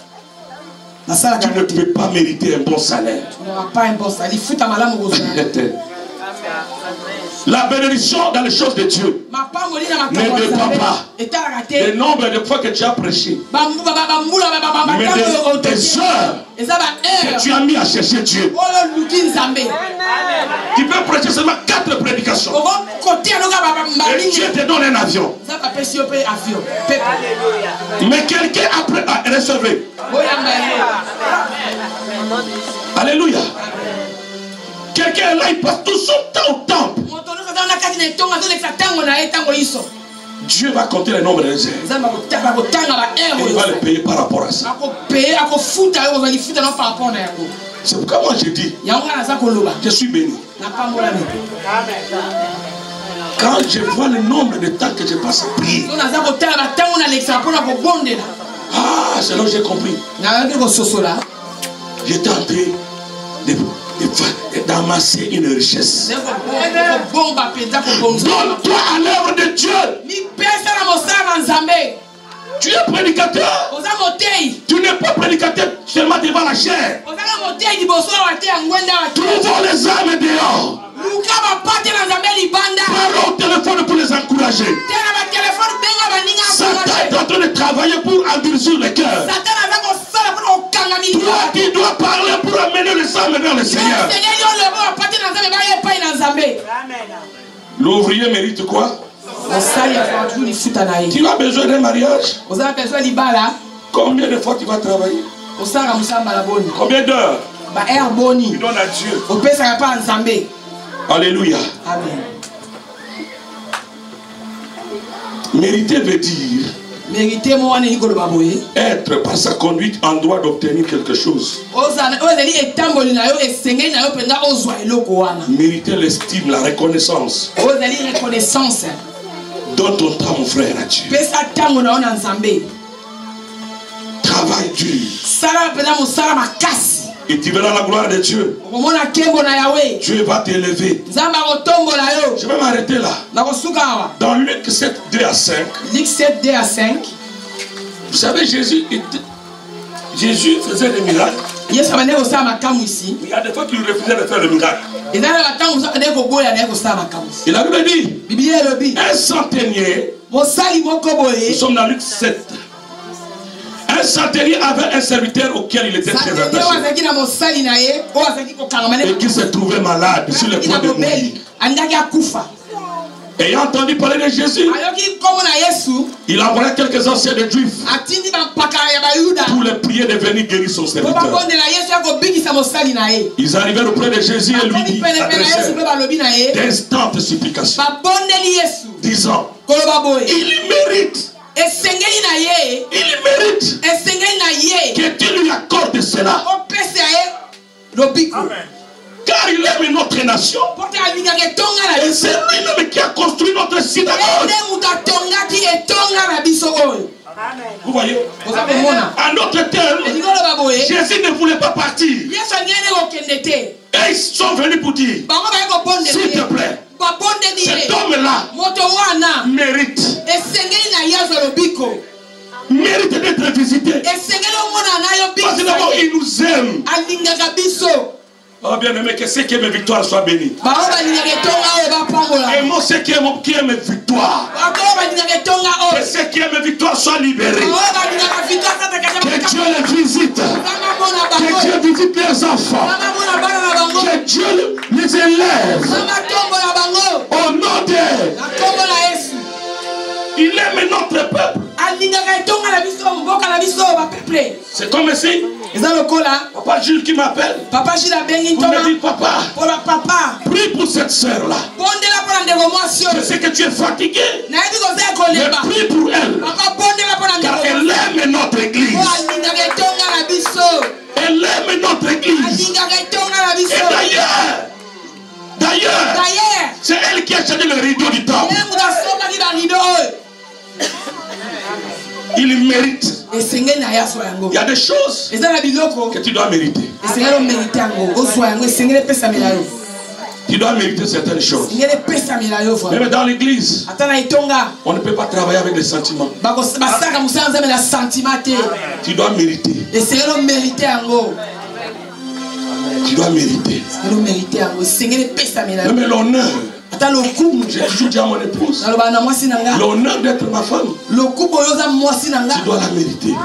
Tu ne peux pas mériter un bon salaire. Tu n'auras pas un bon salaire. Il fout ta malade au La bénédiction dans les choses de Dieu ne dépend pas le nombre de fois que tu as prêché, mais des heures que tu as mis à chercher Dieu. Tu peux prêcher seulement 4 prédications et Dieu te donne un avion. Mais quelqu'un a recevé. Alléluia. Quelqu'un là, il passe tout son temps au temple. Dieu va compter le nombre des heures. Et il va le payer par rapport à ça. C'est pourquoi moi je dis, je suis béni. Quand je vois le nombre de temps que je passe à prier, ah, c'est là que j'ai compris. J'étais en train d'amasser une richesse. Donne-toi à l'œuvre de Dieu. Tu es prédicateur. Tu n'es pas prédicateur seulement devant la chair. Trouvons les âmes dehors. Parlons au téléphone pour les encourager. Satan est en train de travailler pour endurcir le cœur. Toi, tu dois parler pour amener les âmes vers le Seigneur. L'ouvrier mérite quoi? Tu as besoin d'un mariage? Combien de fois tu vas travailler? Combien d'heures? Tu donnes à Dieu. Alléluia. Amen. Mériter veut dire être par sa conduite en droit d'obtenir quelque chose. Mériter l'estime, la reconnaissance. Donne ton temps, mon frère, à Dieu. Travaille dur. Et tu verras la gloire de Dieu. Dieu va t'élever. Je vais m'arrêter là. Dans Luc 7, 2 à 5. Luc 7, 2 à 5. Vous savez, Jésus faisait des miracles. Il y a des fois qu'il refusait de faire le miracle. Et la Bible dit, un centenier, nous sommes dans Luc 7. Un centenier avait un serviteur auquel il était très attaché et qui se trouvait malade sur le point de mourir. Ayant entendu parler de Jésus, il envoya quelques anciens de Juifs pour les prier de venir guérir son serviteur. Ils arrivèrent auprès de Jésus et lui adressèrent d'instantes supplications, disant, il mérite. Il mérite que tu lui accordes cela. Amen. Car il aime notre nation. Et c'est lui-même qui a construit notre synagogue. Vous voyez? En d'autres termes, Jésus ne voulait pas partir. Et ils sont venus pour dire, s'il te plaît, cet homme-là mérite d'être visité. Parce que d'abord, il nous aime. Oh bien aimé, que ceux qui aiment victoire soient bénis. Et moi, ceux qui aiment victoire, que ceux qui aiment victoire soient libérés. Que Dieu les visite. Que Dieu visite les enfants. Que Dieu les élève. Au nom d'eux. Il aime notre peuple. C'est comme ici. Papa Jules qui m'appelle. Vous me dites, papa, prie pour cette sœur là. Je sais que tu es fatigué, mais prie pour elle, car elle aime notre église. Elle aime notre église. Et d'ailleurs, c'est elle qui a changé le rideau du temple. Il mérite. Il y a des choses que tu dois mériter. Tu dois mériter certaines choses. Même dans l'église, on ne peut pas travailler avec les sentiments. Tu dois mériter. Tu dois mériter. Même l'honneur. J'ai toujours dit à mon épouse, l'honneur d'être ma femme, tu dois la mériter.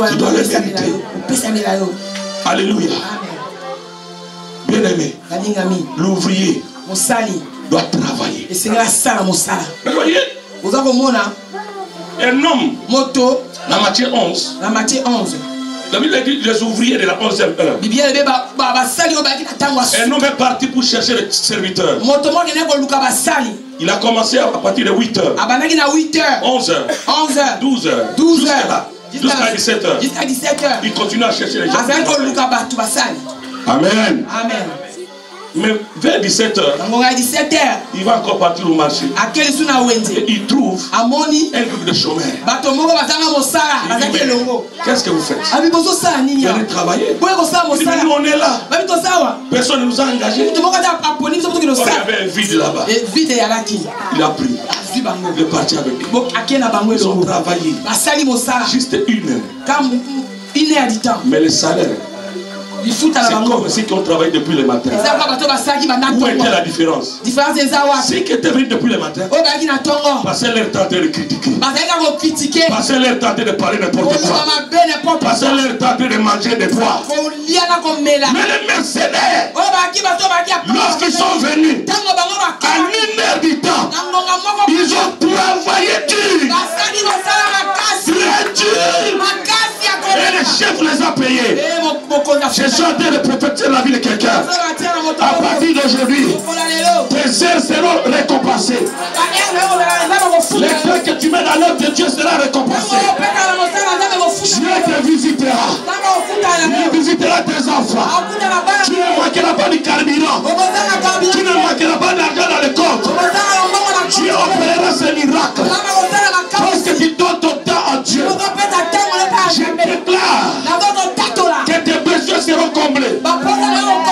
Tu dois la mériter. Alléluia. Bien aimé, l'ouvrier doit travailler. Vous voyez, un homme, dans Matthieu 11, la Bible dit les ouvriers de la 11e heure. Un homme est parti pour chercher les serviteurs. Il a commencé à partir de 8 heures, 11 heures, 12 heures, jusqu'à 17 heures. Il continue à chercher les gens. Amen. Mais vers 17 heures, il va encore partir au marché. Et il trouve un groupe de chômeurs. Il dit, qu'est-ce que vous faites? Vous allez travailler. Il dit, mais nous on est là. Personne ne nous a engagés. Il y avait un vide là-bas. Il a pris. Il est parti avec eux. Ils ont travaillé juste 1 heure. Mais le salaire, c'est comme ceux qui ont travaillé depuis le matin. Où était la différence? Ceux qui étaient venus depuis le matin passaient leur temps de critiquer, passaient leur temps de parler n'importe quoi, passaient leur temps de manger des pois. Mais les mercenaires, lorsqu'ils sont venus à 1 heure du temps, ils ont travaillé dur, très dur. Et le chef les a payés. Je suis en train de prophétiser la vie de quelqu'un. À partir d'aujourd'hui, tes heures seront récompensées. Les feux que tu mets dans l'œuvre de Dieu sera récompensé. Dieu te visitera. Il visitera tes enfants. Tu ne manqueras pas du carburant. Tu ne manqueras pas d'argent dans le compte. Dieu opérera ce miracle. Parce que tu donnes ton temps à Dieu. Je déclare que tes besoins seront comblés.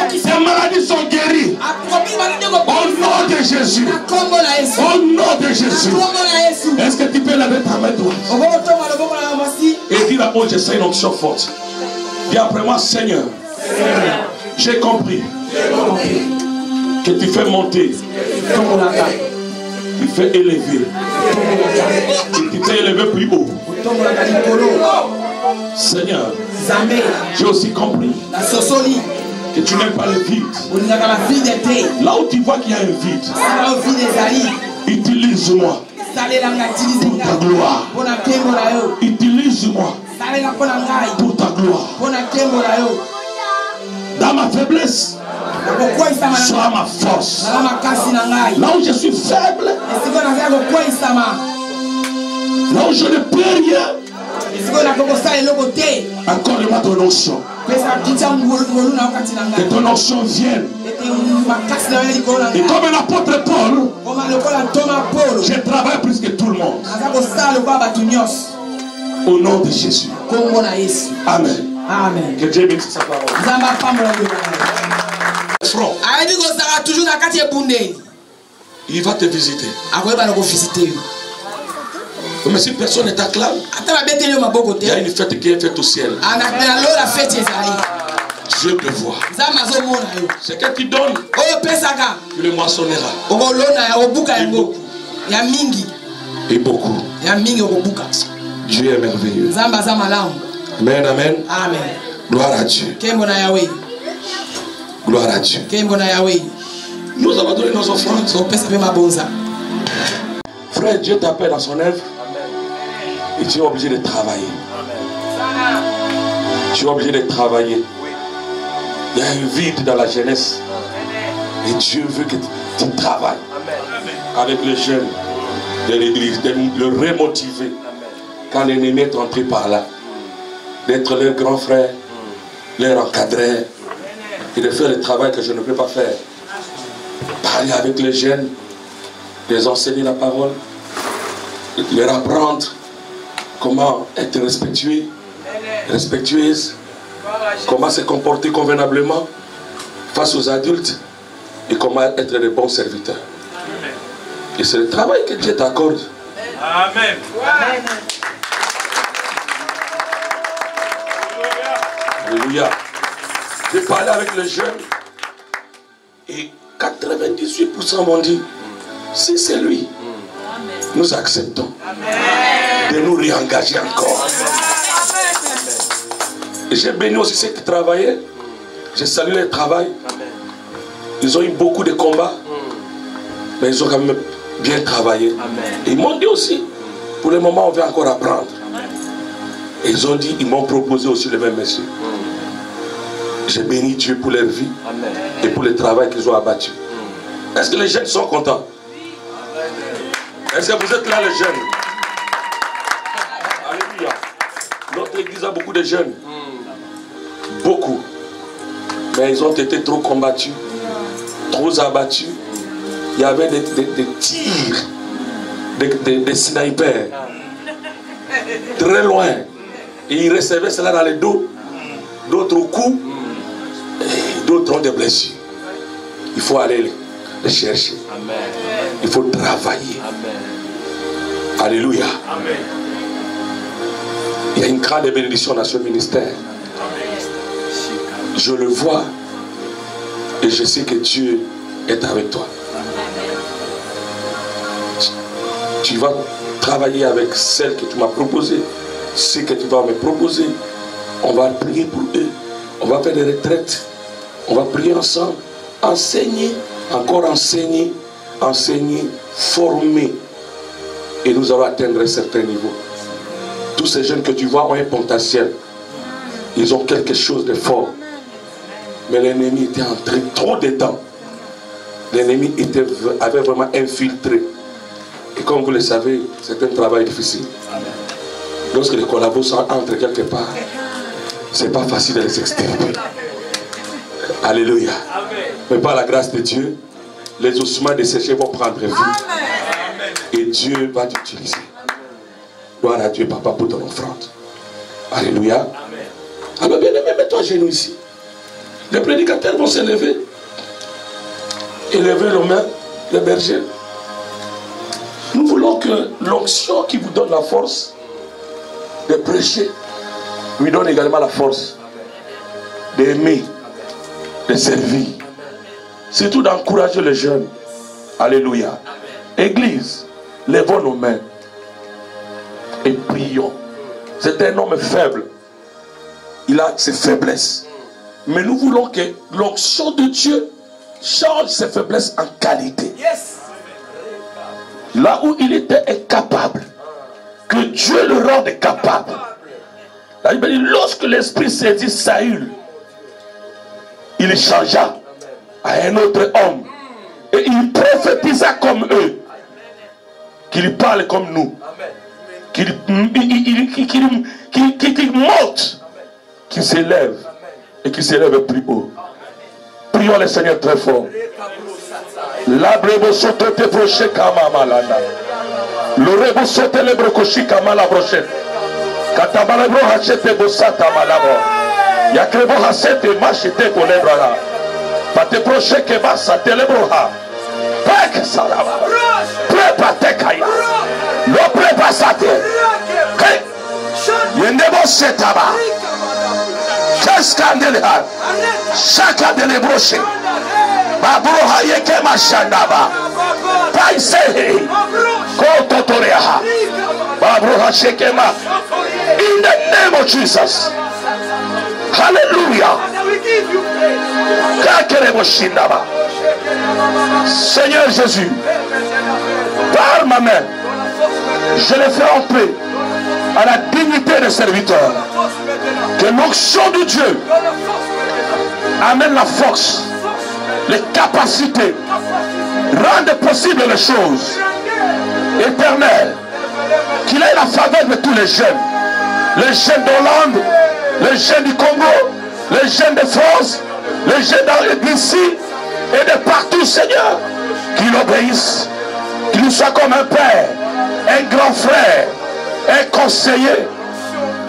Tes maladies sont guéries. Au nom de Jésus. Au nom de Jésus. Est-ce que tu peux lever ta main droite et dire à moi, j'essaie une onction forte. Dis après moi, Seigneur, j'ai compris que tu fais monter, tu fais élever, et tu fais élever plus haut. Seigneur, j'ai aussi compris que tu n'aimes pas le vide. Là où tu vois qu'il y a un vide, utilise-moi pour ta gloire. Utilise-moi pour ta gloire. Dans ma faiblesse, sois ma force. Là où je suis faible, là où je ne peux rien, accorde-moi ton onction. Que ton onction vienne. Et comme l'apôtre Paul, je travaille plus que tout le monde. Au nom de Jésus. Amen. Amen. Que Dieu bénisse sa parole. Front. Il va te visiter. Mais si personne ne t'acclame, il y a une fête qui est faite au ciel. Dieu te voit. Ce que tu donnes, tu le moissonneras. Et beaucoup. Dieu est merveilleux. Amen, amen. Gloire à Dieu. Gloire à Dieu. Nous avons donné nos offrandes. Frère, Dieu t'appelle dans son œuvre. Et tu es obligé de travailler. Tu es obligé de travailler. Il y a un vide dans la jeunesse. Et Dieu veut que tu travailles avec les jeunes de l'église, de le remotiver. Quand l'ennemi est entré par là, d'être leur grand frère, leur encadreur, et de faire le travail que je ne peux pas faire. Parler avec les jeunes, les enseigner la parole, leur apprendre comment être respectueux, respectueuse, comment se comporter convenablement face aux adultes et comment être de bons serviteurs. Et c'est le travail que Dieu t'accorde. Amen. Alléluia. J'ai parlé avec les jeunes et 98% m'ont dit, si c'est lui, nous acceptons de nous réengager encore. Et j'ai béni aussi ceux qui travaillaient. J'ai salué le travail. Ils ont eu beaucoup de combats, mais ils ont quand même bien travaillé. Et ils m'ont dit aussi, pour le moment on veut encore apprendre. Et ils ont dit, ils m'ont proposé aussi le même monsieur. J'ai béni Dieu pour leur vie et pour le travail qu'ils ont abattu. Est-ce que les jeunes sont contents? Est-ce que vous êtes là, les jeunes? Alléluia. Notre église a beaucoup de jeunes. Beaucoup. Mais ils ont été trop combattus, trop abattus. Il y avait des tirs, des snipers, très loin. Et ils recevaient cela dans les dos, d'autres au cou, d'autres ont des blessures. Il faut aller les chercher. Il faut travailler. Alléluia. Il y a une grande bénédiction dans ce ministère. Je le vois et je sais que Dieu est avec toi. Tu vas travailler avec celle que tu m'as proposée, ceux que tu vas me proposer. On va prier pour eux. On va faire des retraites. On va prier ensemble. Enseigner, encore enseigner, enseigner, former. Et nous allons atteindre un certain niveau. Tous ces jeunes que tu vois ont un potentiel. Ils ont quelque chose de fort. Mais l'ennemi était entré trop dedans. L'ennemi avait vraiment infiltré. Et comme vous le savez, c'est un travail difficile. Lorsque les collaborateurs entrent quelque part, c'est pas facile de les extirper. Alléluia. Mais par la grâce de Dieu, les ossements desséchés vont prendre vie. Et Dieu va t'utiliser. Gloire à Dieu, papa, pour ton offrande. Alléluia. Alors bien aimé, mets-toi à genoux ici. Les prédicateurs vont se lever. Et lever leurs mains, les bergers. Nous voulons que l'onction qui vous donne la force de prêcher lui donne également la force d'aimer, de servir. Surtout d'encourager les jeunes. Alléluia. Église, levons nos mains et prions. C'est un homme faible. Il a ses faiblesses. Mais nous voulons que l'onction de Dieu change ses faiblesses en qualité. Là où il était incapable, que Dieu le rende capable. Lorsque l'Esprit saisit Saül, il changea à un autre homme. Et il prophétisa comme eux. Qu'il parle comme nous. Qu'il monte. Qu'il s'élève. Et qu'il s'élève plus haut. Prions le Seigneur très fort. L'abrebo sote te broche kama malanda. L'orebo sote le brokoshi kama la brochette. Katabalebro hachete bosata malabo. Yakrebo hasete machete kolebrala. Pate broche ke basa telebroha. Pek salaba. Prepa tekaya. Lo prepa sate. Yendebo setaba. Kaskandelha. Shaka dele broche. Babroha yeke mashandaba. Paisehe. Kototoreha. Babroha shekema. In the name of Jesus. Hallelujah. Seigneur Jésus, par ma main, je les fais entrer à la dignité de serviteur. Que l'onction de Dieu amène la force, les capacités, rende possible les choses éternelles. Qu'il ait la faveur de tous les jeunes d'Hollande, les jeunes du Congo, les jeunes de France, les jeunes d'ici et de partout, Seigneur, qu'il obéisse, qu'il soit comme un père, un grand frère, un conseiller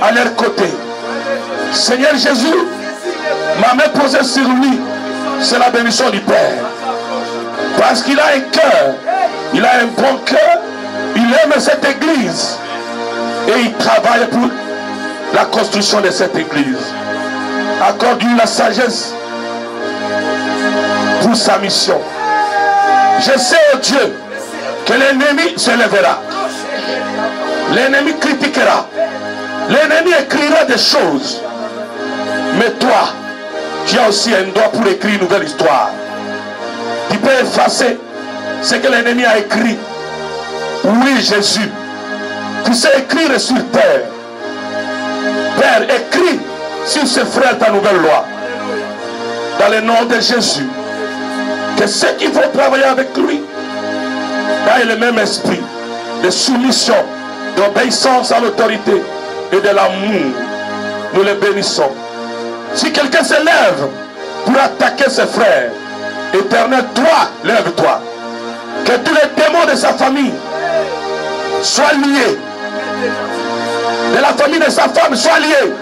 à leur côté. Seigneur Jésus, ma main posée sur lui, c'est la bénédiction du Père. Parce qu'il a un cœur, il a un bon cœur, il aime cette église et il travaille pour la construction de cette église. Accorde-lui la sagesse pour sa mission. Je sais, oh Dieu, que l'ennemi se lèvera. L'ennemi critiquera. L'ennemi écrira des choses. Mais toi, tu as aussi un droit pour écrire une nouvelle histoire. Tu peux effacer ce que l'ennemi a écrit. Oui, Jésus, tu sais écrire sur terre. Père, écris sur ses frères ta nouvelle loi. Dans le nom de Jésus. Que ceux qui vont travailler avec lui aient le même esprit de soumission, d'obéissance à l'autorité et de l'amour. Nous les bénissons. Si quelqu'un se lève pour attaquer ses frères, Éternel, toi, lève-toi. Que tous les démons de sa famille soient liés. De la famille de sa femme soient liés.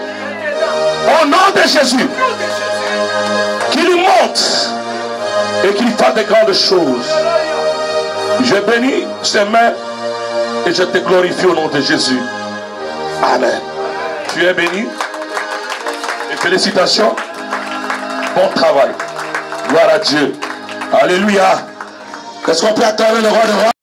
Au nom de Jésus. Qu'il monte et qu'il fasse de grandes choses. Je bénis ses mains et je te glorifie au nom de Jésus. Amen. Tu es béni. Et félicitations. Bon travail. Gloire à Dieu. Alléluia. Est-ce qu'on peut acclamer le roi de roi?